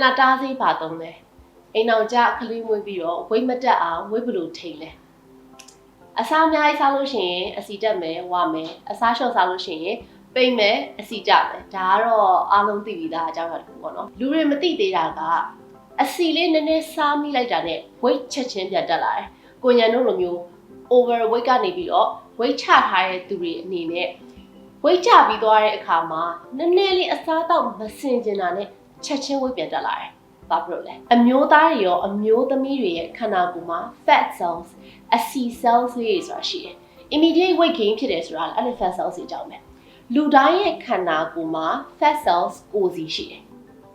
နာတားစေးပါသုံးလဲအိမ်အောင်ကြကလေးမွေးပြီးတော့ဝိတ်မတက်အောင်ဝိတ်ဘလို့ထိန်လဲအစားအများကြီးစားလို့ရှိရင်အစီတက်မယ်ဝမယ်အစားလျှော့စားလို့ရှိရင်ပိတ်မယ်အစီကြမယ်ဒါကတော့အားလုံးသိပြီးသားအကြောင်းအရာတစ်ခုပေါ့နော်လူတွေမသိသေးတာကအစီလေးနည်းနည်းစားမိလိုက်တာနဲ့ weight ချက်ချင်းပြန်တက်လာတယ်ကိုညံတို့လိုမျိုး overweight ကနေပြီးတော့ weight ချထားတဲ့သူတွေအနေနဲ့ weight ချပြီးသွားတဲ့အခါမှာနည်းနည်းလေးအစားတော့မစင်ကျင်တာနဲ့ချက်ချင်း weight ပြန်တက်လာတယ်ဘာဖြစ်လို့လဲအမျိုးသားတွေရောအမျိုးသမီးတွေရဲ့ခန္ဓာကိုယ်မှာ fat cells အစီ cells တွေဆိုတာရှိတယ် immediate weight gain ဖြစ်တယ်ဆိုတာအဲ့ဒီ fat cells တွေကြောင့်ပဲလူတိုင်းရဲ့ခန္ဓာကိုယ်မှာ fat cells ကိုစီရှိတယ်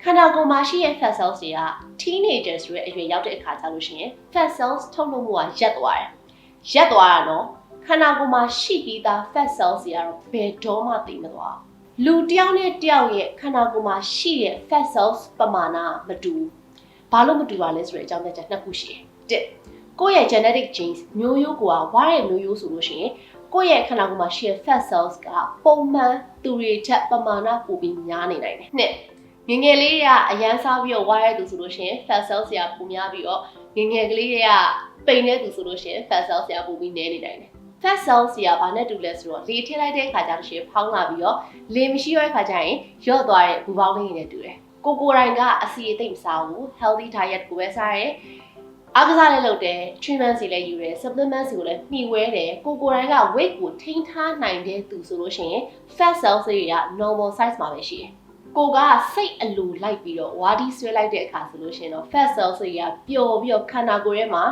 ခန္ဓာကိုယ်မှာရှိတဲ့ fat cells တွေက teenagers ဆိုတဲ့အရွယ်ရောက်တဲ့အခါကျလို့ရှိရင် fat cells ထုတ်လုပ်မှုကရပ်သွားတယ်ရပ်သွားတာနော်ခန္ဓာကိုယ်မှာရှိပြီးသား fat cells တွေကတော့ဘယ်တော့မှတည်မသွားလူတစ်ယောက်နဲ့တစ်ယောက်ရဲ့ခန္ဓာကိုယ်မှာရှိတဲ့ fat cells ပမာဏမတူဘာလို့မတူပါလဲဆိုတဲ့အကြောင်းပြချက်နှစ်ခုရှိတယ်။ကိုယ့်ရဲ့ genetic genes မျိုးရိုးကိုဝါရဲ့မျိုးရိုးဆိုလို့ရှိရင်ကိုယ့်ရဲ့ခန္ဓာကိုယ်မှာရှိတဲ့ fat cells ကပုံမှန်သူတွေထက်ပမာဏပိုပြီးများနေနိုင်တယ်။နှစ်ငငယ်လေးတွေကအရန်စားပြီးတော့ဝါရဲသူဆိုလို့ရှိရင် fat cells တွေကပိုများပြီးတော့ငငယ်ကလေးတွေကပိန်တဲ့သူဆိုလို့ရှိရင် fat cells တွေကပိုပြီးနည်းနေနိုင်တယ်။ fat cells တွေကဘာနဲ့တူလဲဆိုတော့လေထည့်လိုက်တဲ့အခါကျတော့ရှင်ဖောင်းလာပြီးတော့လေမရှိရတဲ့အခါကျရင်ရော့သွားတဲ့ဘူပေါင်းလေးတွေနဲ့တူတယ်။ကိုယ်တိုင်ကအစီအသိမစားဘူး healthy diet ကိုပဲစားရဲအားကစားလည်းလုပ်တယ် treatment စီလည်းယူတယ် supplement စီကိုလည်းမှီဝဲတယ်ကိုယ်တိုင်က weight ကိုထိန်းထားနိုင်တဲ့သူဆိုလို့ရှိရင် fat cells တွေက normal size မှာပဲရှိတယ်ကိုကစိတ်အလိုလိုက်ပြီးတော့ဝါဒီဆွဲလိုက်တဲ့အခါဆိုလို့ရှိရင်တော့ fat cells တွေကပျော်ပြီးတော့ခန္ဓာကိုယ်ထဲမှာ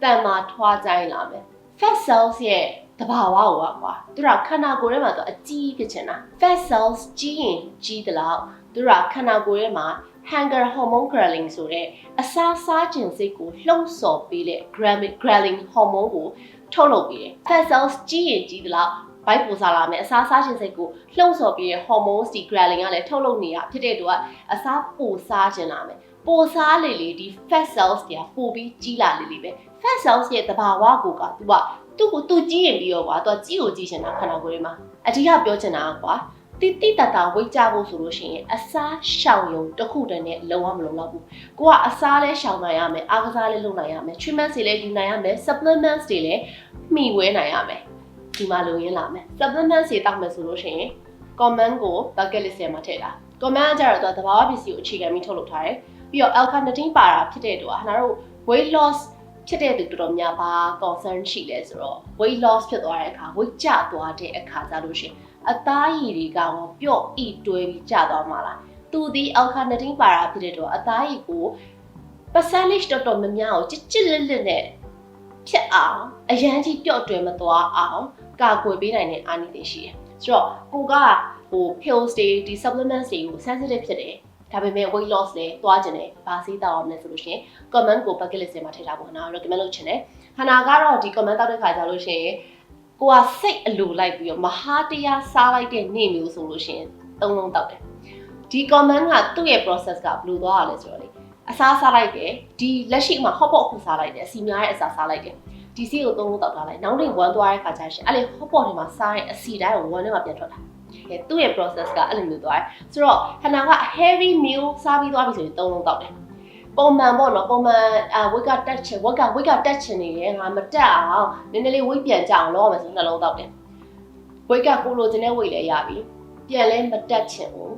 တန်မာထွားကြိုင်းလာမယ် fat cells ရဲ့တဘာဝကိုကွာသူတို့ခန္ဓာကိုယ်ထဲမှာတော့အကြီးဖြစ်ချင်တာ fat cells ကြီးရင်ကြီးသလောက်သူတို့ခန္ဓာကိုယ်ထဲမှာ hunger hormone ghrelin ဆိုတဲ့အစာစားခြင်းစိတ်ကိုလှုံ့ဆော်ပေးတဲ့ ghrelin hormone ကိုထုတ်လုပ်ပေးတယ် fat cells ကြီးရင်ကြီးသလောက်ဘိုက်ပူစားလာမယ်အစားစားခြင်းစိတ်ကိုလှုံ့ဆော်ပြီးတဲ့ hormones ဒီ ghrelin ကလည်းထုတ်လုပ်နေတာဖြစ်တဲ့အတွက်အစားပိုစားခြင်းလာမယ်ပိုစားလေလေဒီ fat cells တွေကပိုပြီးကြီးလာလေလေပဲ fat cells ရဲ့တဘာဝကိုကသူကြီးရင်ပြီးတော့ကွာသူကြီးကိုကြီးချင်တာခန္ဓာကိုယ်ထဲမှာအဓိကပြောချင်တာကွာတိတဝိတ်ကြဖို့ဆိုလို့ရှိရင်အစားရှောင်ရုံတစ်ခုတည်းနဲ့လုံးဝမလုံလောက်ဘူးကိုကအစားလဲရှောင်နိုင်ရမယ်အားကစားလဲလုပ်နိုင်ရမယ် treatment တွေလည်းယူနိုင်ရမယ် supplements တွေလည်းမှီဝဲနိုင်ရမယ်ဒီမှာလိုရင်းလာမယ် supplements တွေတောက်မယ်ဆိုလို့ရှိရင် comment ကို bucket list ထဲမှာထည့်တာ comment ကကြတော့သဘာဝပစ္စည်းကိုအခြေခံပြီးထုတ်လုပ်ထားတယ်ပြီးတော့ L-carnitine ပါတာဖြစ်တဲ့အတွက်ဟာတို့ weight loss ဖြစ်တဲ့သူတော်တော်များပါ concern ရှိလဲဆိုတော့ weight loss ဖြစ်သွားတဲ့အခါ weight ကျသွားတဲ့အခါကြလို့ရှိရင်အသားရည်တွေကပျော့ဣတွဲပြီးကျသွားမှာလားသူဒီ L-carnitine ပါတာဖြစ်တဲ့တော့အသားရည်ကို percentage တော်တော်များများကိုကြစ်လစ်နဲ့ဖြစ်အောင်အရန်ကြီးပျော့တွဲမသွားအောင်ကာကွယ်ပေးနိုင်တဲ့အားနည်းတွေရှိတယ်ဆိုတော့ကိုကpills တွေဒီ supplements တွေကို sensitive ဖြစ်တယ်ဒါပေမဲ့ weight loss လည်းသွားကျင်တယ်ဗာဆေးတောက်အောင်လဲဆိုလို့ရှိရင် comment ကို bucket list ထဲမှာထည့်ထားဖို့ခဏ recommend လုပ်ချင်တယ်ခဏကတော့ဒီ comment တောက်တဲ့ခါကျလို့ရှိရင်ကိုကစိတ်အလိုလိုက်ပြီးတော့မဟာတရားစားလိုက်တဲ့နေ့မျိုးဆိုလို့ရှိရင်သုံးလုံးတောက်တယ်ဒီ comment ကသူ့ရဲ့ process ကဘယ်လိုသွားရလဲဆိုတော့လေအစားစားလိုက်တယ်ဒီလက်ရှိမှာ hot pot ခုစားလိုက်တယ်အစီများရဲ့အစားစားလိုက်တယ်ဒီစီကိုသုံးလုံးတောက်ထားလိုက်နောက်နေ့ဝမ်းသွားတဲ့ခါကျရှင်အဲ့လေ hot pot ထဲမှာစားရင်အစီတိုင်းကိုဝမ်းထဲမှာပြန်ထွက်လာသူ့ရဲ့ process ကအဲ့လိုမျိုးသွားတယ်ဆိုတော့ခဏက heavy meal စားပြီးသွားပြီဆိုရင်သုံးလုံးတောက်တယ်ပုံမှန်ပေါ့နော်ပုံမှန်weight ကတက်ချင် weight ကတက်ချင်နေတယ်ငါမတက်အောင်နည်းနည်းလေး weight ပြန်ကျအောင်လုပ်ရမယ်ဆိုနှလုံးတောက်တယ် weight ကကိုလိုချင်တဲ့ weight လည်းရပြီပြန်လဲမတက်ချင်ဘူး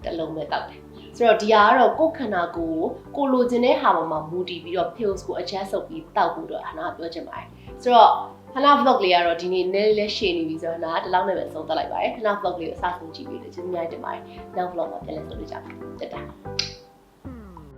တစ်လုံးပဲတောက်တယ်ဆိုတော့ဒီဟာကတော့ကိုယ်ခန္ဓာကိုလိုချင်တဲ့ဟာပေါ်မှာမူတည်ပြီးတော့ pills ကို adjust လုပ်ပြီးတောက်ဖို့တော့ဟာနာပြောချင်ပါတယ်ဆိုတော့ခဏ vlog လေးကတော့ဒီနေ့နည်းလေးရှည်နေပြီဆိုတော့နာဒီလောက်နဲ့ပဲဆုံးသက်လိုက်ပါတယ်ခဏ vlog လေးကိုအစားဆုံးကြည့်ပြီးလို့ကျေးဇူးများတင်ပါတယ်နောက် vlog မှာပြန်လည်တွေ့ကြပါမယ်တက်တာ